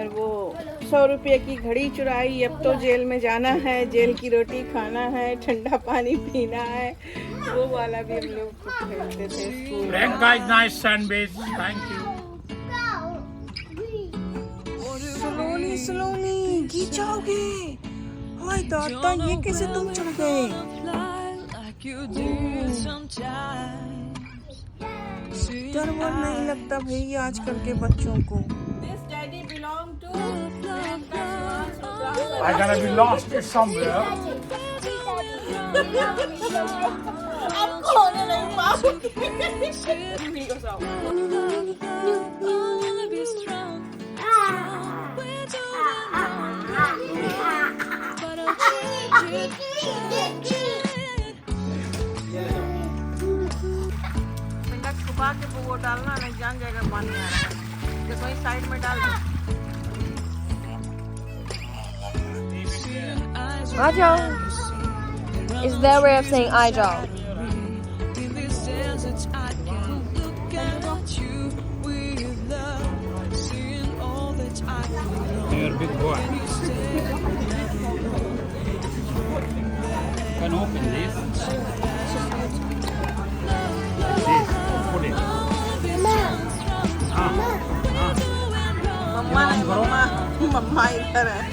और वो 100 रुपये की घड़ी चुराई। अब तो जेल में जाना है, जेल की रोटी खाना है, ठंडा पानी पीना है। वो वाला भी हम लोग खेलते थे स्कूल में। Nice sandwich. Thank you. Slowly slowly गिर जाओगे। हाय दादा, ये कैसे तुम चढ़ गए? डर वर नहीं लगता भाई आजकल के बच्चों को। I'm gonna be lost here somewhere. छुपा के वो डालना नहीं, जान जाएगा पानी आ रहा है। तो वही साइड में डाल दो। आ जाओ is their way of saying I जाओ. You're a big boy. Can open this. Put it. मम्मा नहीं, मम्मा इधर है।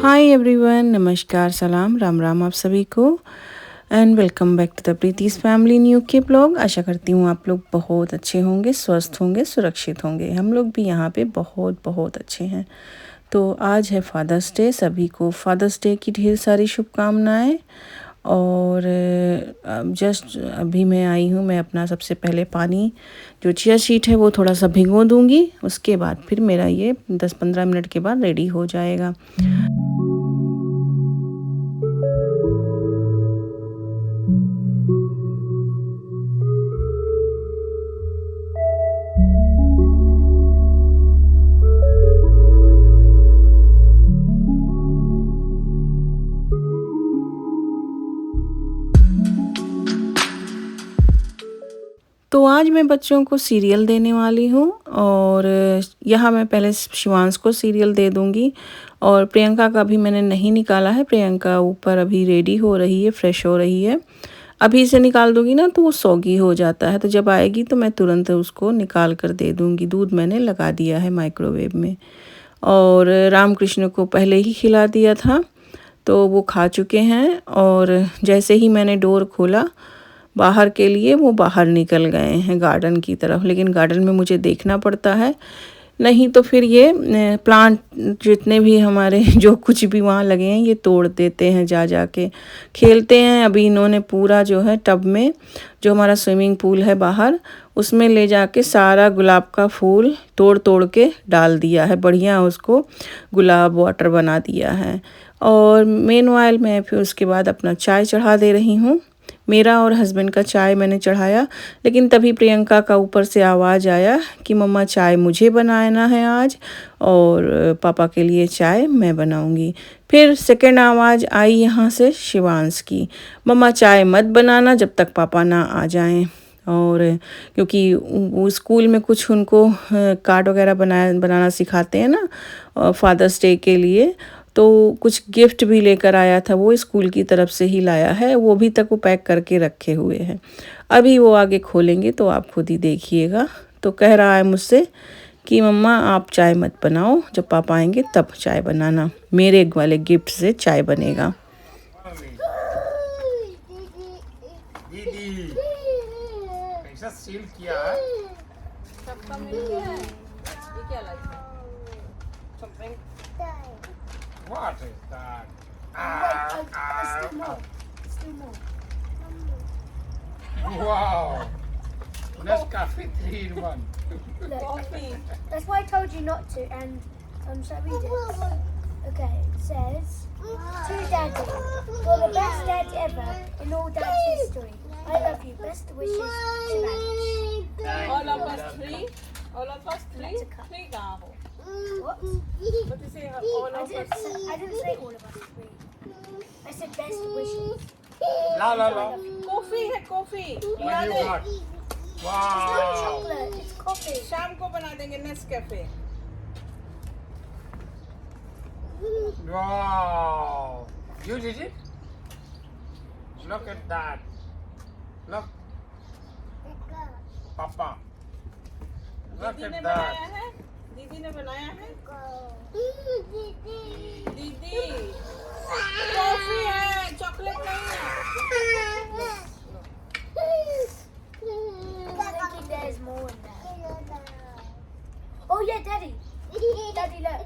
हाय एवरीवन, नमस्कार, सलाम, राम राम आप सभी को and welcome back to the Preeti's family new के ब्लॉग। आशा करती हूँ आप लोग बहुत अच्छे होंगे, स्वस्थ होंगे, सुरक्षित होंगे। हम लोग भी यहाँ पे बहुत अच्छे हैं। तो आज है फादर्स डे। सभी को फादर्स डे की ढेर सारी शुभकामनाएं। और जस्ट अभी मैं आई हूँ। मैं अपना सबसे पहले पानी जो चिया सीड है वो थोड़ा सा भिगो दूँगी। उसके बाद फिर मेरा ये 10-15 मिनट के बाद रेडी हो जाएगा। तो आज मैं बच्चों को सीरियल देने वाली हूँ और यहाँ मैं पहले शिवांश को सीरियल दे दूँगी। और प्रियंका का भी मैंने नहीं निकाला है। प्रियंका ऊपर अभी रेडी हो रही है, फ्रेश हो रही है। अभी से निकाल दूँगी ना तो वो सौगी हो जाता है। तो जब आएगी तो मैं तुरंत उसको निकाल कर दे दूँगी। दूध मैंने लगा दिया है माइक्रोवेव में। और रामकृष्ण को पहले ही खिला दिया था तो वो खा चुके हैं। और जैसे ही मैंने डोर खोला बाहर के लिए, वो बाहर निकल गए हैं गार्डन की तरफ। लेकिन गार्डन में मुझे देखना पड़ता है, नहीं तो फिर ये प्लांट जितने भी हमारे जो कुछ भी वहाँ लगे हैं ये तोड़ देते हैं। जा के खेलते हैं। अभी इन्होंने पूरा जो है टब में, जो हमारा स्विमिंग पूल है बाहर, उसमें ले जाके सारा गुलाब का फूल तोड़ के डाल दिया है। बढ़िया उसको गुलाब वाटर बना दिया है। और मेनवाइल मैं फिर उसके बाद अपना चाय चढ़ा दे रही हूँ। मेरा और हस्बैंड का चाय मैंने चढ़ाया, लेकिन तभी प्रियंका का ऊपर से आवाज़ आया कि मम्मा चाय मुझे बनाना है आज और पापा के लिए चाय मैं बनाऊंगी। फिर सेकंड आवाज़ आई यहाँ से शिवांश की, मम्मा चाय मत बनाना जब तक पापा ना आ जाएं। और क्योंकि वो स्कूल में कुछ उनको कार्ड वगैरह बनाना सिखाते हैं ना फादर्स डे के लिए, तो कुछ गिफ्ट भी लेकर आया था। वो स्कूल की तरफ से ही लाया है। वो अभी तक वो पैक करके रखे हुए हैं। अभी वो आगे खोलेंगे तो आप खुद ही देखिएगा। तो कह रहा है मुझसे कि मम्मा आप चाय मत बनाओ, जब पापा आएंगे तब चाय बनाना, मेरे वाले गिफ्ट से चाय बनेगा। दीदी कैसा सील किया है? सबका मिल गया है। ये क्या लगता है? What is that? Still more. Wow. Nescafe 3 in 1. Coffee. That's why I told you not to, and shall I read it? Okay, it says, to Daddy, you're the best dad ever in all Dad's history. I love you. Best wishes, Shivansh. All of us three. Three कहाँ हो? What? What you say? All I of us. didn't say all of us three. I said best wishes. La la la. Coffee है coffee What you got? It's not Wow. chocolate, it's coffee. शाम को बना देंगे Nescafe Wow. You did it? Look at that. Look, Papa. Look दीदी ने at बनाया that. है दीदी ने बनाया है दीदी कॉफी है चॉकलेट नहीं है I think there's more in there. Oh yeah, Daddy. Daddy, look.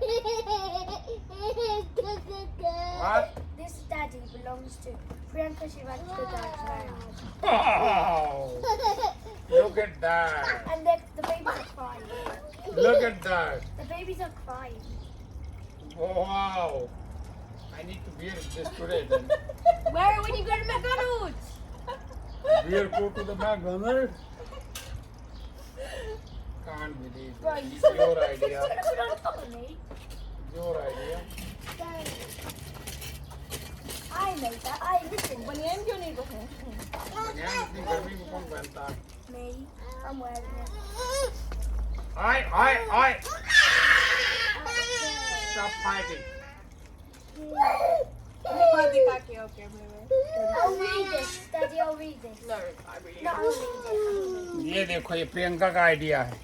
What? This Daddy belongs to Priyanka Shivan's Wow. Look at that. and the babies are crying. Look at that. The babies are crying. Wow. I need to wear this today then. Where when you go to McDonald's? Wear go to the McDonald's. Can't believe it. Right. It's your You're idea. gonna put on top of me. Your idea. I made that. I listen. बनियान क्यों नहीं पहने बनियान इतनी गर्मी में कौन पहनता है? Me. I'm wearing it. Oi! Stop fighting. दिखा के okay I'll read this, Daddy. I'll read this. No, I really No, I'll read ये देखो ये प्रियंका का आइडिया है. it.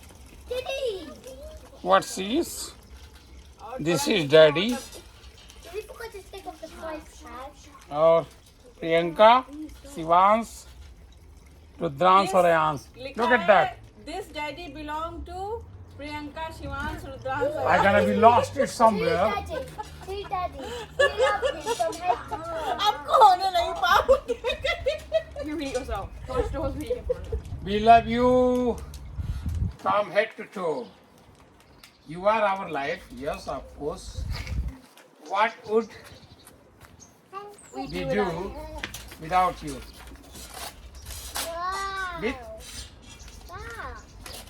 Daddy. What's this? This is Daddy. Did we forget to take off the price tag? और प्रियंका, शिवांश, रुद्रांश और Ayansh. Look at that. This daddy belong to Priyanka, Shivansh, Rudransh. I'm gonna be lost it To somewhere. Daddy. To Daddy. We love you from head to toe. आपको होने नहीं पाओगे. You read yourself. Don't read it. We love you from head to toe. You are our life, yes, of course. What would we do without you? With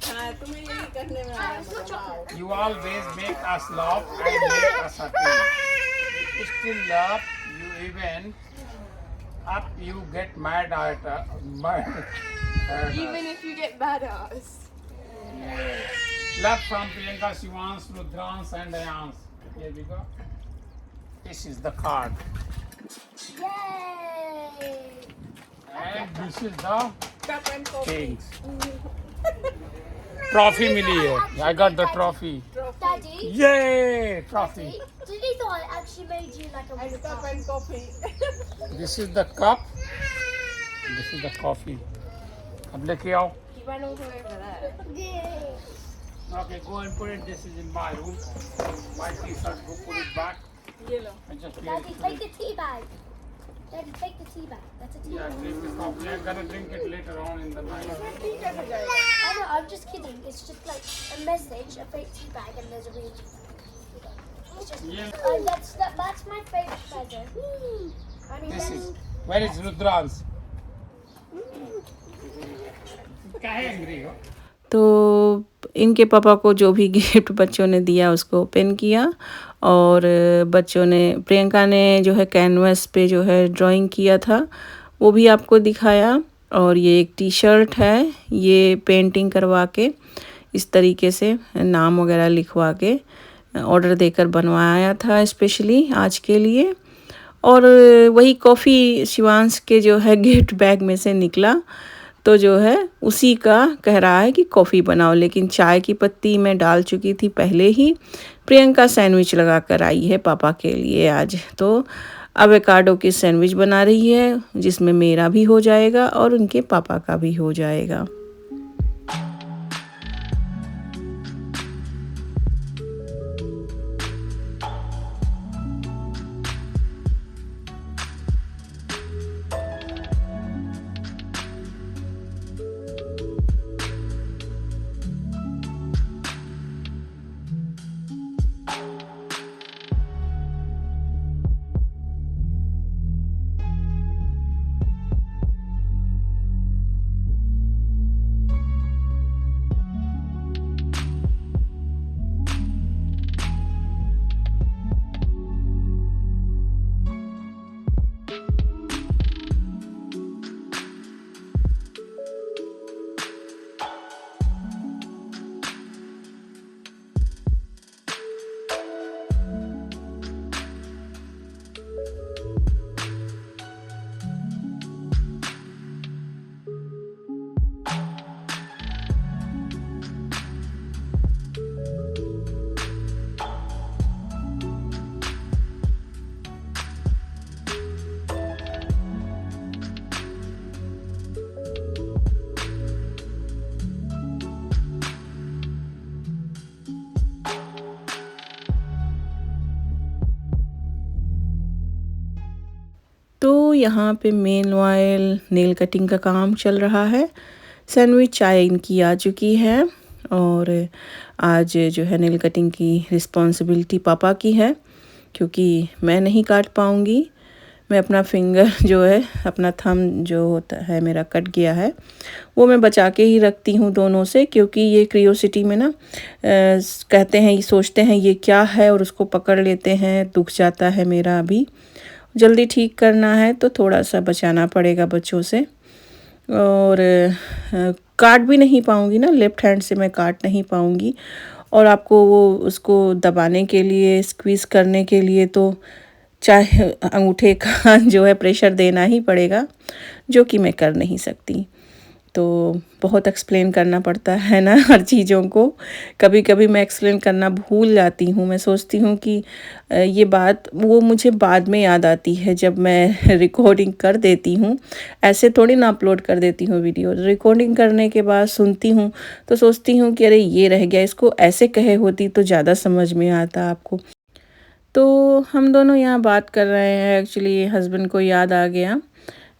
हाँ तुम्हें यही करने में आया बताओ. you always make us laugh and make us happy. We still love you even up you get mad at us. Even if you get mad at us. Yes. Love from Priyanka, Shivansh, Rudransh and Ayans. Here we go. This is the card. Yay! And this is the Cup and coffee. things. Trophy मिली है. I got the trophy. Daddy. Yay! Trophy. Did you thought I actually made you like a real And cup cup? and coffee. This is the cup. This is the coffee. अब लेके आओ. You ran all the way over there. Yeah. Okay, go and put it. This is in my room. My t-shirt. Go put it back. ये लो. And just wear Daddy, it take today. the tea bag. Daddy, take the tea bag. That's a tea Yeah, bag. drink the coffee. I'm gonna drink it later on in the night. ठीक कैसे जाएगा? I know, I'm just kidding. It's just like a message, a fake tea bag, and there's a real tea bag. It's just, Yeah. that's my favorite present. I mean, This that's, is. Where is Rudransh? काहे angry हो? तो इनके पापा को जो भी gift बच्चों ने दिया उसको ओपन किया और बच्चों ने प्रियंका ने जो है कैनवस पे जो है ड्राइंग किया था वो भी आपको दिखाया और ये एक टी शर्ट है ये पेंटिंग करवा के इस तरीके से नाम वगैरह लिखवा के ऑर्डर देकर बनवाया था स्पेशली आज के लिए और वही कॉफ़ी शिवांश के जो है गिफ्ट बैग में से निकला तो जो है उसी का कह रहा है कि कॉफ़ी बनाओ लेकिन चाय की पत्ती मैं डाल चुकी थी पहले ही प्रियंका सैंडविच लगा कर आई है पापा के लिए आज तो एवोकाडो की सैंडविच बना रही है जिसमें मेरा भी हो जाएगा और उनके पापा का भी हो जाएगा. यहाँ पे मेनवाइल नेल कटिंग का काम चल रहा है। सैंडविच चाय इनकी आ चुकी है और आज जो है नेल कटिंग की रिस्पॉन्सिबिलिटी पापा की है, क्योंकि मैं नहीं काट पाऊँगी। मैं अपना फिंगर जो है, अपना थंब जो होता है मेरा कट गया है, वो मैं बचा के ही रखती हूँ दोनों से, क्योंकि ये क्रियोसिटी में ना कहते हैं, ये सोचते हैं ये क्या है और उसको पकड़ लेते हैं, दुख जाता है मेरा। अभी जल्दी ठीक करना है तो थोड़ा सा बचाना पड़ेगा बच्चों से। और काट भी नहीं पाऊँगी ना, लेफ़्ट हैंड से मैं काट नहीं पाऊँगी। और आपको वो उसको दबाने के लिए, स्क्वीज़ करने के लिए तो चाहे अंगूठे का जो है प्रेशर देना ही पड़ेगा, जो कि मैं कर नहीं सकती। तो बहुत एक्सप्लेन करना पड़ता है ना हर चीज़ों को। कभी कभी मैं एक्सप्लेन करना भूल जाती हूँ। मैं सोचती हूँ कि ये बात वो मुझे बाद में याद आती है जब मैं रिकॉर्डिंग कर देती हूँ। ऐसे थोड़ी ना अपलोड कर देती हूँ वीडियो। रिकॉर्डिंग करने के बाद सुनती हूँ तो सोचती हूँ कि अरे ये रह गया, इसको ऐसे कहे होती तो ज़्यादा समझ में आता आपको। तो हम दोनों यहाँ बात कर रहे हैं। एक्चुअली हस्बैंड को याद आ गया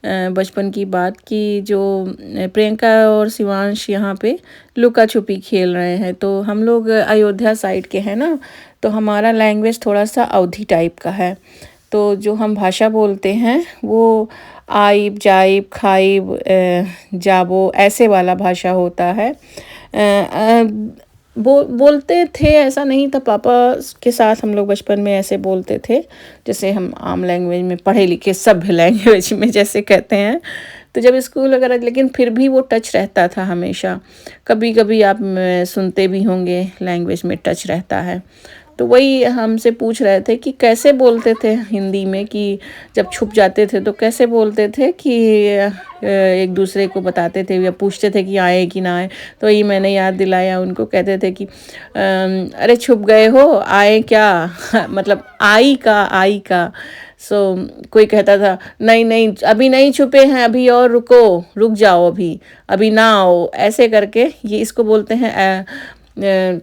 बचपन की बात कि जो प्रियंका और शिवांश यहाँ पे लुका छुपी खेल रहे हैं। तो हम लोग अयोध्या साइड के हैं ना, तो हमारा लैंग्वेज थोड़ा सा अवधी टाइप का है। तो जो हम भाषा बोलते हैं वो आइब जाइब खाइब जाबो ऐसे वाला भाषा होता है। बोलते थे, ऐसा नहीं था। पापा के साथ हम लोग बचपन में ऐसे बोलते थे जैसे हम आम लैंग्वेज में, पढ़े लिखे सभ्य लैंग्वेज में जैसे कहते हैं। तो जब स्कूल वगैरह, लेकिन फिर भी वो टच रहता था हमेशा। कभी कभी आप सुनते भी होंगे लैंग्वेज में टच रहता है। तो वही हमसे पूछ रहे थे कि कैसे बोलते थे हिंदी में, कि जब छुप जाते थे तो कैसे बोलते थे, कि एक दूसरे को बताते थे या पूछते थे कि आए कि ना आए। तो ये मैंने याद दिलाया उनको। कहते थे कि अरे छुप गए हो, आए क्या मतलब आई का। सो कोई कहता था नहीं नहीं अभी नहीं छुपे हैं, अभी और रुक जाओ, अभी ना आओ। ऐसे करके ये इसको बोलते हैं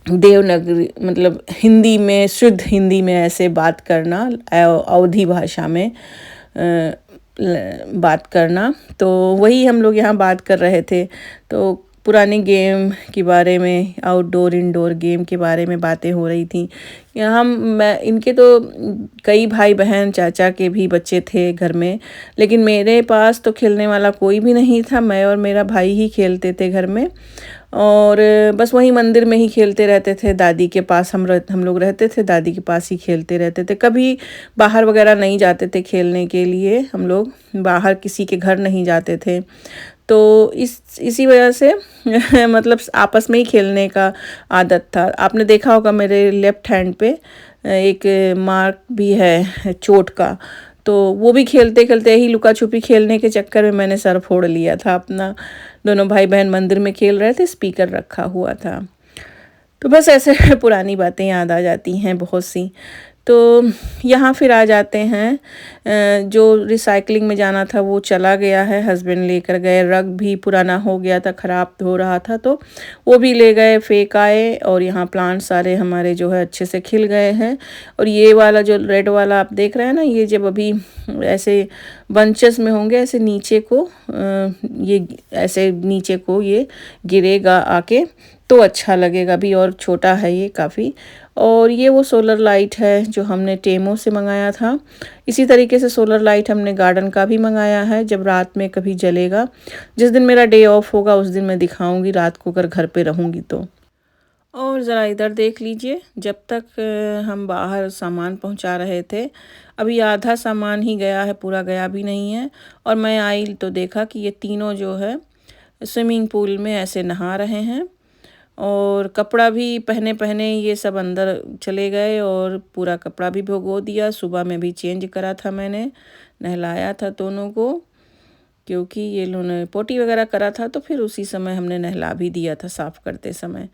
देवनागरी, मतलब हिंदी में, शुद्ध हिंदी में ऐसे बात करना, अवधी भाषा में बात करना। तो वही हम लोग यहाँ बात कर रहे थे। तो पुरानी गेम के बारे में, आउटडोर इंडोर गेम के बारे में बातें हो रही थी। मैं इनके तो कई भाई बहन, चाचा के भी बच्चे थे घर में, लेकिन मेरे पास तो खेलने वाला कोई भी नहीं था। मैं और मेरा भाई ही खेलते थे घर में, और बस वहीं मंदिर में ही खेलते रहते थे। दादी के पास हम लोग रहते थे, दादी के पास ही खेलते रहते थे। कभी बाहर वगैरह नहीं जाते थे खेलने के लिए, हम लोग बाहर किसी के घर नहीं जाते थे। तो इसी वजह से मतलब आपस में ही खेलने का आदत था। आपने देखा होगा मेरे लेफ़्ट हैंड पे एक मार्क भी है चोट का। तो वो भी खेलते खेलते ही, लुका छुपी खेलने के चक्कर में मैंने सर फोड़ लिया था अपना। दोनों भाई बहन मंदिर में खेल रहे थे, स्पीकर रखा हुआ था। तो बस ऐसे पुरानी बातें याद आ जाती हैं बहुत सी। तो यहाँ फिर आ जाते हैं, जो रिसाइकलिंग में जाना था वो चला गया है, हस्बैंड लेकर गए। रग भी पुराना हो गया था, ख़राब हो रहा था, तो वो भी ले गए, फेंक आए। और यहाँ प्लांट सारे हमारे जो है अच्छे से खिल गए हैं। और ये वाला जो रेड वाला आप देख रहे हैं ना, ये जब अभी ऐसे बंचेस में होंगे, ऐसे नीचे को ये ऐसे नीचे को ये गिरेगा आके, तो अच्छा लगेगा। अभी और छोटा है ये काफ़ी। और ये वो सोलर लाइट है जो हमने टेमो से मंगाया था। इसी तरीके से सोलर लाइट हमने गार्डन का भी मंगाया है, जब रात में कभी जलेगा। जिस दिन मेरा डे ऑफ होगा उस दिन मैं दिखाऊंगी रात को, अगर घर पे रहूंगी तो। और ज़रा इधर देख लीजिए, जब तक हम बाहर सामान पहुंचा रहे थे, अभी आधा सामान ही गया है, पूरा गया भी नहीं है। और मैं आई तो देखा कि ये तीनों जो है स्विमिंग पूल में ऐसे नहा रहे हैं। और कपड़ा भी पहने ये सब अंदर चले गए, और पूरा कपड़ा भी भिगो दिया। सुबह में भी चेंज करा था मैंने, नहलाया था दोनों को, क्योंकि ये लोगों पोटी वगैरह करा था, तो फिर उसी समय हमने नहला भी दिया था साफ़ करते समय।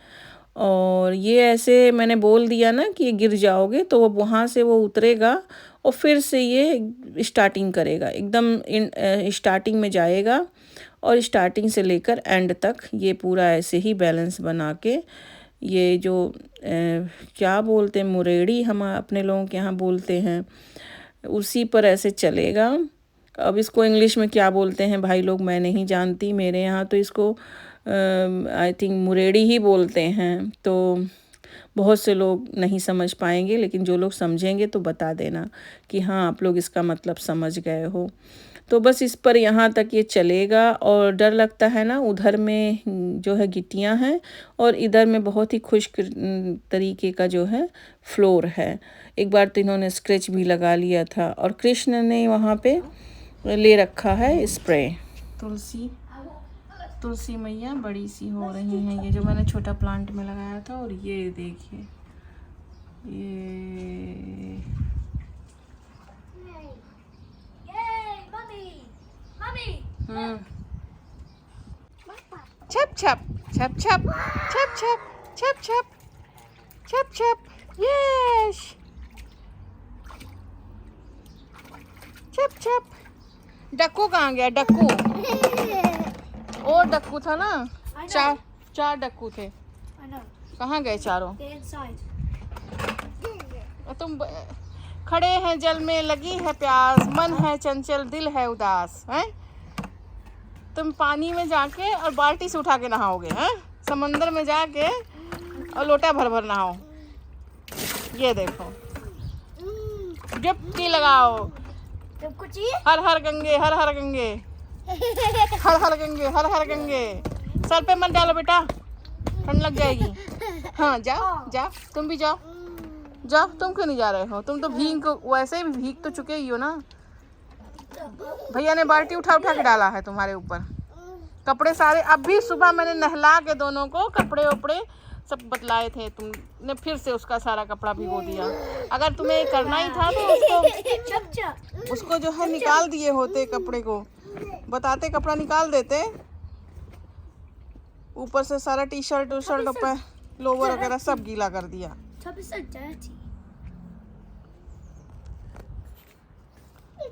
और ये ऐसे मैंने बोल दिया ना कि ये गिर जाओगे, तो वो वहाँ से वो उतरेगा और फिर से ये स्टार्टिंग करेगा, एकदम स्टार्टिंग में जाएगा। और स्टार्टिंग से लेकर एंड तक ये पूरा ऐसे ही बैलेंस बना के, ये जो क्या बोलते हैं, मुरेड़ी हम अपने लोगों के यहाँ बोलते हैं, उसी पर ऐसे चलेगा। अब इसको इंग्लिश में क्या बोलते हैं भाई लोग मैं नहीं जानती, मेरे यहाँ तो इसको आई थिंक मुरेड़ी ही बोलते हैं। तो बहुत से लोग नहीं समझ पाएंगे, लेकिन जो लोग समझेंगे तो बता देना कि हाँ आप लोग इसका मतलब समझ गए हो। तो बस इस पर यहाँ तक ये चलेगा। और डर लगता है ना, उधर में जो है गिट्टियाँ हैं और इधर में बहुत ही खुश्क तरीके का जो है फ्लोर है। एक बार तो इन्होंने स्क्रैच भी लगा लिया था। और कृष्ण ने वहाँ पे ले रखा है स्प्रे। तुलसी मैया बड़ी सी हो रही हैं, ये जो मैंने छोटा प्लांट में लगाया था। और ये देखिए ये छप छप छप छप छप छप छप छप छप छप यस छप छप। डक्कू कहाँ गया? डक्कू और डक्कू था ना, चार डक्कू थे। कहाँ गए चारों? तुम खड़े हैं जल में लगी है प्यास, मन है चंचल दिल है उदास, हैं? तुम पानी में जाके और बाल्टी से उठा के नहाओगे, हैं? समंदर में जाके और लोटा भर भर नहाओ। ये देखो, डुबकी लगाओ। हर हर गंगे हर हर गंगे हर हर गंगे हर हर गंगे। सर पे मत डालो बेटा, ठंड लग जाएगी। हाँ जाओ जाओ, तुम भी जाओ जाओ। तुम क्यों नहीं जा रहे हो? तुम तो वैसे ही भीग तो चुके ही हो ना। भैया ने बाल्टी उठा उठा के डाला है तुम्हारे ऊपर। कपड़े सारे अभी सुबह मैंने नहला के दोनों को कपड़े वपड़े सब बदलाए थे, तुमने फिर से उसका सारा कपड़ा भिगो दिया। अगर तुम्हें करना ही था तो उसको जो है निकाल दिए होते, कपड़े को बताते कपड़ा निकाल देते। ऊपर से सारा टी शर्ट लोवर वगैरह सब गीला कर दिया।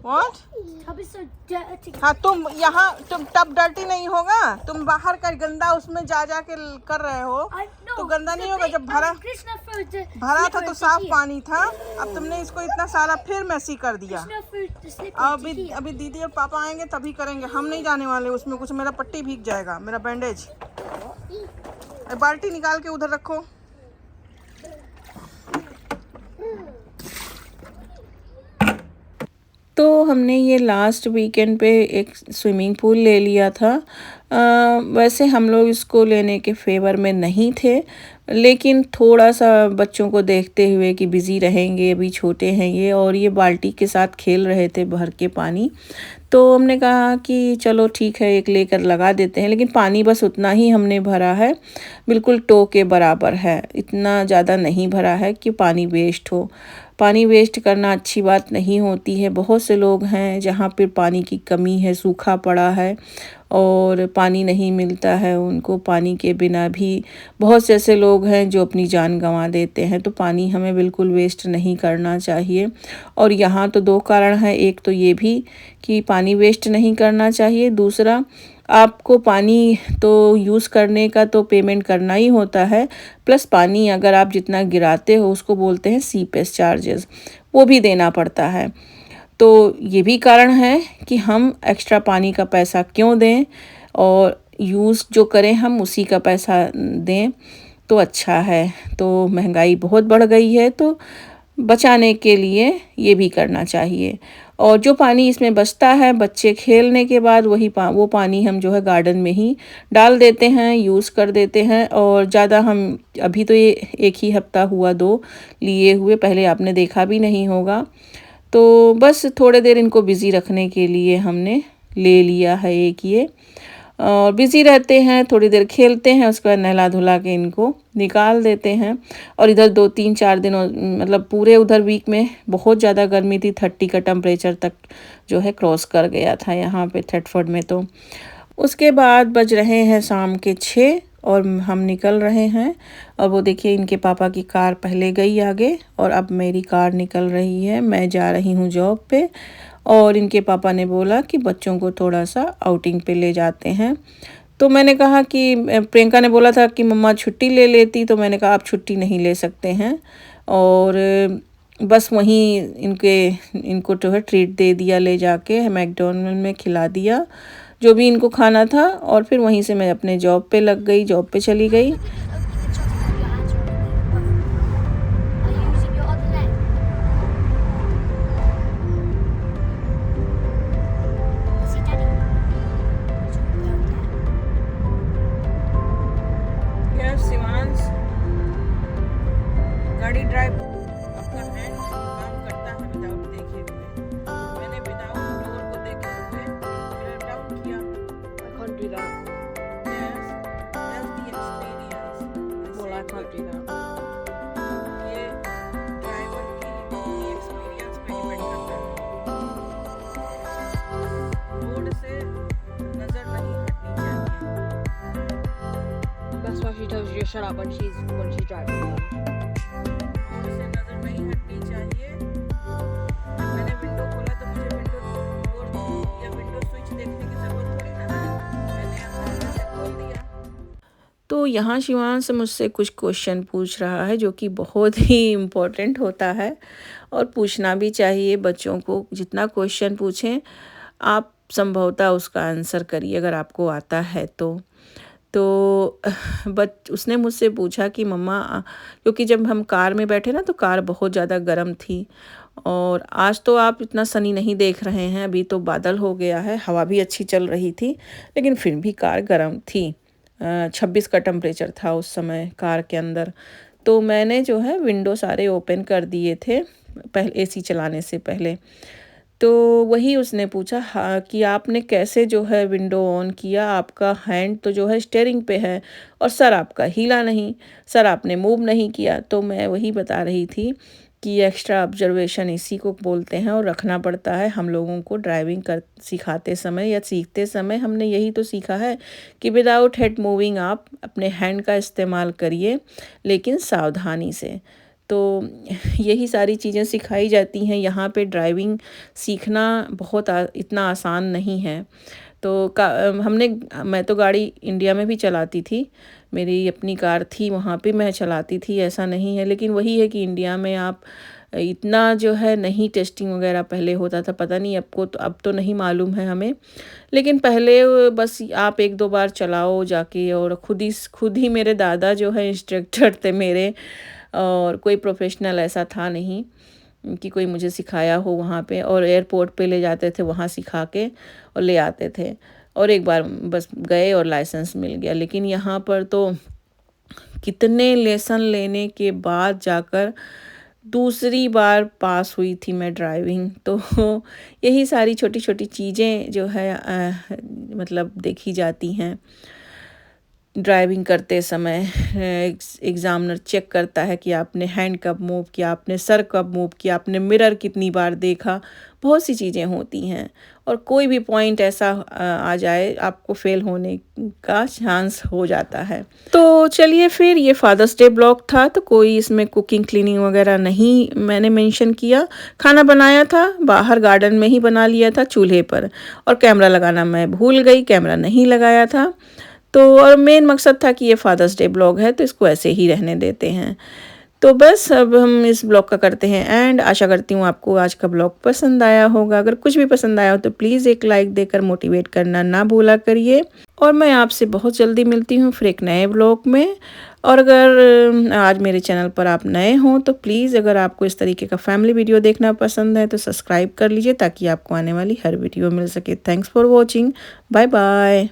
What? हाँ तुम यहाँ तुम टब डर्टी नहीं होगा, तुम बाहर का गंदा उसमें जा के कर रहे हो तो गंदा नहीं होगा। जब भरा था तो साफ पानी था, अब तुमने इसको इतना सारा फिर मैसी कर दिया। अभी दीदी और पापा आएंगे तभी करेंगे, हम नहीं जाने वाले उसमें कुछ। मेरा पट्टी भीग जाएगा, मेरा बैंडेज। बाल्टी निकाल के उधर रखो। तो हमने ये लास्ट वीकेंड पे एक स्विमिंग पूल ले लिया था। वैसे हम लोग इसको लेने के फेवर में नहीं थे, लेकिन थोड़ा सा बच्चों को देखते हुए कि बिज़ी रहेंगे, अभी छोटे हैं ये, और ये बाल्टी के साथ खेल रहे थे भर के पानी। तो हमने कहा कि चलो ठीक है एक लेकर लगा देते हैं। लेकिन पानी बस उतना ही हमने भरा है, बिल्कुल टो के बराबर है, इतना ज़्यादा नहीं भरा है कि पानी वेस्ट हो। पानी वेस्ट करना अच्छी बात नहीं होती है। बहुत से लोग हैं जहाँ पे पानी की कमी है, सूखा पड़ा है और पानी नहीं मिलता है उनको। पानी के बिना भी बहुत से ऐसे लोग हैं जो अपनी जान गंवा देते हैं। तो पानी हमें बिल्कुल वेस्ट नहीं करना चाहिए। और यहाँ तो दो कारण हैं, एक तो ये भी कि पानी वेस्ट नहीं करना चाहिए, दूसरा आपको पानी तो यूज़ करने का तो पेमेंट करना ही होता है, प्लस पानी अगर आप जितना गिराते हो उसको बोलते हैं सीपेज चार्जेस, वो भी देना पड़ता है। तो ये भी कारण है कि हम एक्स्ट्रा पानी का पैसा क्यों दें, और यूज़ जो करें हम उसी का पैसा दें तो अच्छा है। तो महंगाई बहुत बढ़ गई है, तो बचाने के लिए ये भी करना चाहिए। और जो पानी इसमें बचता है बच्चे खेलने के बाद वो पानी हम जो है गार्डन में ही डाल देते हैं, यूज़ कर देते हैं। और ज़्यादा हम अभी तो ये एक ही हफ्ता हुआ 2 लिए हुए, पहले आपने देखा भी नहीं होगा। तो बस थोड़े देर इनको बिज़ी रखने के लिए हमने ले लिया है एक ये, और बिज़ी रहते हैं, थोड़ी देर खेलते हैं, उसके बाद नहला धुला के इनको निकाल देते हैं। और इधर 2-3-4 दिन मतलब पूरे उधर वीक में बहुत ज़्यादा गर्मी थी, 30 का टेम्परेचर तक जो है क्रॉस कर गया था यहाँ पे थ्रेडफोर्ड में। तो उसके बाद बज रहे हैं शाम के 6 और हम निकल रहे हैं। और वो देखिए इनके पापा की कार पहले गई आगे और अब मेरी कार निकल रही है। मैं जा रही हूँ जॉब पे और इनके पापा ने बोला कि बच्चों को थोड़ा सा आउटिंग पे ले जाते हैं। तो मैंने कहा कि प्रियंका ने बोला था कि मम्मा छुट्टी ले लेती, तो मैंने कहा आप छुट्टी नहीं ले सकते हैं और बस वहीं इनको जो है ट्रीट दे दिया, ले जाके मैकडोनल्ड में खिला दिया जो भी इनको खाना था, और फिर वहीं से मैं अपने जॉब पे लग गई, जॉब पे चली गई। गाड़ी ड्राइव अपना हैंड काम करता है विदाउट देखे हुए। मैंने विदाउट डोर को देखे हुए मेरा डाउट किया। I can't do that. Yes, that's the experience. Well, I can't do that. ये ड्राइवर की एक्सपीरियंस पे डिपेंड करता है। रोड से नजर नहीं हटनी चाहिए। That's why she tells you to shut up when she's driving. Road से नजर नहीं हटनी चाहिए। मैंने विंडो खोला तो मुझे विंडो डोर या विंडो स्विच देखने की जरूरत थोड़ी ना थी, मैंने अंदाजा से खोल दिया। तो यहाँ शिवांश मुझसे कुछ क्वेश्चन पूछ रहा है जो कि बहुत ही इम्पोर्टेंट होता है और पूछना भी चाहिए। बच्चों को जितना क्वेश्चन पूछें आप संभवतः उसका आंसर करिए अगर आपको आता है तो उसने मुझसे पूछा कि मम्मा, क्योंकि जब हम कार में बैठे ना तो कार बहुत ज़्यादा गर्म थी, और आज तो आप इतना सनी नहीं देख रहे हैं, अभी तो बादल हो गया है, हवा भी अच्छी चल रही थी, लेकिन फिर भी कार गर्म थी। 26 का टेम्परेचर था उस समय कार के अंदर। तो मैंने जो है विंडो सारे ओपन कर दिए थे पहले, एसी चलाने से पहले। तो वही उसने पूछा, हाँ, कि आपने कैसे जो है विंडो ऑन किया, आपका हैंड तो जो है स्टीयरिंग पे है और सर आपका हिला नहीं, सर आपने मूव नहीं किया। तो मैं वही बता रही थी कि एक्स्ट्रा ऑब्जर्वेशन इसी को बोलते हैं और रखना पड़ता है हम लोगों को। ड्राइविंग सिखाते समय या सीखते समय हमने यही तो सीखा है कि विदाउट हेड मूविंग आप अपने हैंड का इस्तेमाल करिए, लेकिन सावधानी से। तो यही सारी चीज़ें सिखाई जाती हैं यहाँ पे। ड्राइविंग सीखना बहुत इतना आसान नहीं है। तो मैं तो गाड़ी इंडिया में भी चलाती थी, मेरी अपनी कार थी, वहाँ पे मैं चलाती थी, ऐसा नहीं है। लेकिन वही है कि इंडिया में आप इतना जो है नहीं टेस्टिंग वगैरह पहले होता था, पता नहीं अब तो नहीं मालूम है हमें, लेकिन पहले बस आप 1-2 बार चलाओ जाके, और खुद ही मेरे दादा जो है इंस्ट्रक्टर थे मेरे, और कोई प्रोफेशनल ऐसा था नहीं कि कोई मुझे सिखाया हो वहाँ पे, और एयरपोर्ट पे ले जाते थे, वहाँ सिखा के और ले आते थे, और एक बार बस गए और लाइसेंस मिल गया। लेकिन यहाँ पर तो कितने लेसन लेने के बाद जाकर दूसरी बार पास हुई थी मैं ड्राइविंग। तो यही सारी छोटी छोटी चीज़ें जो है मतलब देखी जाती हैं ड्राइविंग करते समय। एग्ज़ामिनर चेक करता है कि आपने हैंड कब मूव किया, आपने सर कब मूव किया, आपने मिरर कितनी बार देखा, बहुत सी चीज़ें होती हैं, और कोई भी पॉइंट ऐसा आ जाए आपको फेल होने का चांस हो जाता है। तो चलिए, फिर ये फादर्स डे ब्लॉग था, तो कोई इसमें कुकिंग क्लीनिंग वगैरह नहीं मैंने मेंशन किया। खाना बनाया था बाहर गार्डन में ही बना लिया था चूल्हे पर, और कैमरा लगाना मैं भूल गई, कैमरा नहीं लगाया था। तो और मेन मकसद था कि ये फादर्स डे ब्लॉग है तो इसको ऐसे ही रहने देते हैं। तो बस अब हम इस ब्लॉग का करते हैं एंड। आशा करती हूँ आपको आज का ब्लॉग पसंद आया होगा। अगर कुछ भी पसंद आया हो तो प्लीज़ एक लाइक देकर मोटिवेट करना ना भूला करिए, और मैं आपसे बहुत जल्दी मिलती हूँ फिर एक नए ब्लॉग में। और अगर आज मेरे चैनल पर आप नए हों तो प्लीज़, अगर आपको इस तरीके का फैमिली वीडियो देखना पसंद है तो सब्सक्राइब कर लीजिए ताकि आपको आने वाली हर वीडियो मिल सके। Thanks for watching, bye bye.